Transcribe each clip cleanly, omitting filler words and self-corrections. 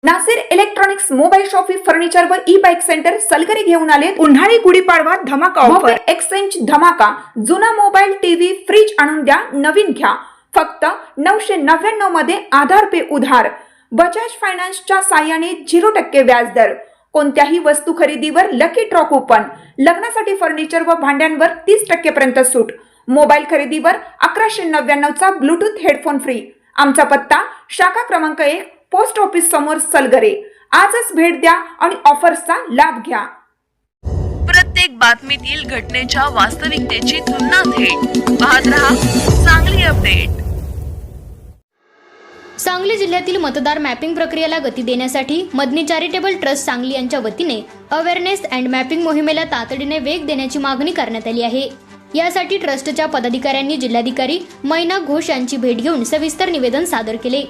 Nasir electronics mobile shoppe furniture व e bike centre Salgari घेऊन आले उन्हाळी गुढीपाडवा धमाका ऑफर एक्सचेंज धमाका। जुना मोबाईल टीव्ही फ्रीज आणून द्या, नवीन घ्या फक्त 999 मध्ये आधार पे उधार। बजाज फायनान्सच्या साहाय्याने 0% व्याजदर। कोणत्याही वस्तू खरेदीवर लकी ड्रॉ कुपन। लग्नासाठी फर्निचर व भांड्यांवर 30% पर्यंत सूट। मोबाईल खरेदीवर 1199 चा ब्लूटूथ हेडफोन फ्री। आमचा पत्ता शाखा क्रमांक 1 पोस्ट ऑफिस समोर सलगरे। आजच भेट द्या आणि ऑफर्सचा लाभ घ्या। प्रत्येक बातमीतील घटनेच्या वास्तविकतेची तुलना थेट पाहत रहा सांगली अपडेट। सांगली जिल्ह्यातील मतदार मॅपिंग प्रक्रियेला गती देण्यासाठी मदनी चॅरिटेबल ट्रस्ट सांगली यांच्या वतीने अवेअरनेस अँड मॅपिंग मोहिमेला तातडीने वेग देण्याची मागणी करण्यात आली आहे। यासाठी ट्रस्टच्या पदाधिकाऱ्यांनी जिल्हाधिकारी मैना घोष यांची भेट घेऊन सविस्तर निवेदन सादर केले।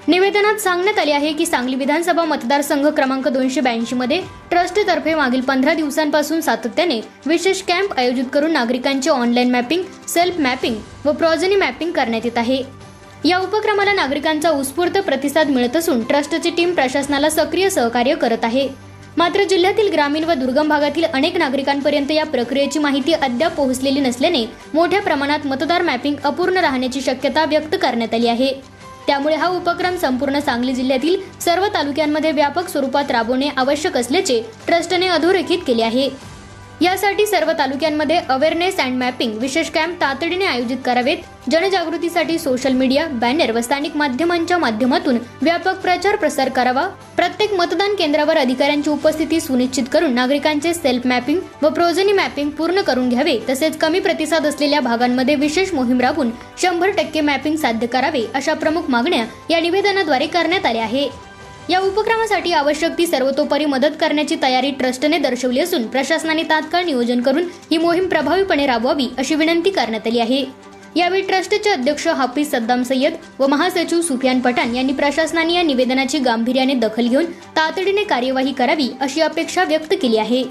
निवेदनात सांगण्यात आले आहे की सांगली विधानसभा मतदारसंघ क्रमांक 282 मध्ये ट्रस्टतर्फे मागील 15 दिवसांपासून सातत्याने विशेष कॅम्प आयोजित करून नागरिकांचे ऑनलाईन मॅपिंग, सेल्फ मॅपिंग व प्रोजेनी मॅपिंग करण्यात येत आहे। या उपक्रमाला नागरिकांचा उत्स्फूर्त प्रतिसाद मिळत असून ट्रस्टची टीम प्रशासनाला सक्रिय सहकार्य करत आहे। मात्र जिल्ह्यातील ग्रामीण व दुर्गम भागातील अनेक नागरिकांपर्यंत या प्रक्रियेची माहिती अद्याप पोहोचलेली नसल्याने मोठ्या प्रमाणात मतदार मॅपिंग अपूर्ण राहण्याची शक्यता व्यक्त करण्यात आली आहे। त्यामुळे हा उपक्रम संपूर्ण सांगली जिल्ह्यातील सर्व तालुक्यांमध्ये व्यापक स्वरूपात राबवणे आवश्यक असल्याचे ट्रस्टने अधोरेखित केले आहे। यासाठी सर्व तालुक्यांमध्ये अवेअरनेस अँड मॅपिंग विशेष कॅम्प तातडीने आयोजित करावेत। जनजागृतीसाठी सोशल मीडिया, बॅनर व स्थानिक माध्यमांच्या माध्यमातून व्यापक प्रचार प्रसार करावा। प्रत्येक मतदान केंद्रावर अधिकाऱ्यांची उपस्थिती सुनिश्चित करून नागरिकांचे सेल्फ मॅपिंग व प्रोजेनी मॅपिंग पूर्ण करून घ्यावे। तसेच कमी प्रतिसाद असलेल्या भागांमध्ये विशेष मोहीम राबवून 100% मॅपिंग साध्य करावे, अशा प्रमुख मागण्या या निवेदनाद्वारे करण्यात आल्या आहे। या उपक्रमासाठी आवश्यक ती सर्वतोपरी मदत करण्याची तयारी ट्रस्टने दर्शवली असून प्रशासनाने तात्काळ नियोजन करून ही मोहीम प्रभावीपणे राबवावी अशी विनंती करण्यात आली आहे। यावेळी ट्रस्टचे अध्यक्ष हाफिज सद्दाम सय्यद व महासचिव सुफियान पठाण यांनी प्रशासनाने या निवेदनाची गांभीर्याने दखल घेऊन तातडीने कार्यवाही करावी अशी अपेक्षा व्यक्त केली आहे।